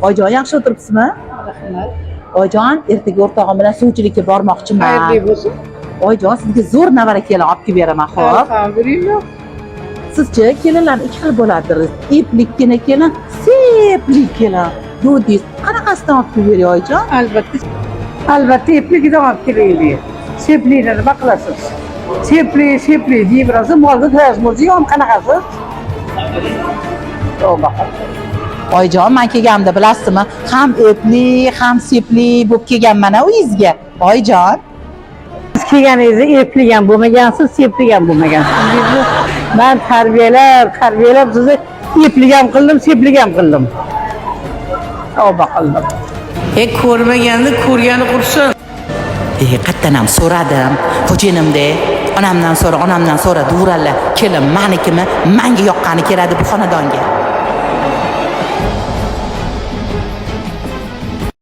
Oyijon, yaxshi o'tiribsizmi? Rahmat. Oyijon, ertaga o'rtog'im bilan suvchilikka bormoqchiman. Xayrli bo'lsin. Oyijon, sizga zo'r navara kelin olib kelib beraman, xo'p? Alhamdulillah. Sizchi kelinlar ikki xil bo'ladi. Eplikkina kelin, seplik kelin. Yodiz, qanaqasidan olib kelib bering, oyijon? Albatta epligidan olib kelaylik. Seplikni nima qilasiz? Sepli deyib rosa molga to'yasiz, ham qanaqasi? Tavba. Oyijon, men kelganimda bilasizmi? Ham epli, ham sepli bo'lib kelganman uyingizga. Oyijon. Siz kelganingizda epli ham bo'lmagansiz, sepli ham bo'lmagansiz. Men tarbiyalab sizni epli ham qildim, sepli ham qildim. Tavba qildim. Ko'rmaganda ko'rgani qursin. Qayerdan ham so'radim. Xo'jinimda onamdan so'ra, duralar. Kelin menikimi? Menga yoqqani keladi bu xonadonga.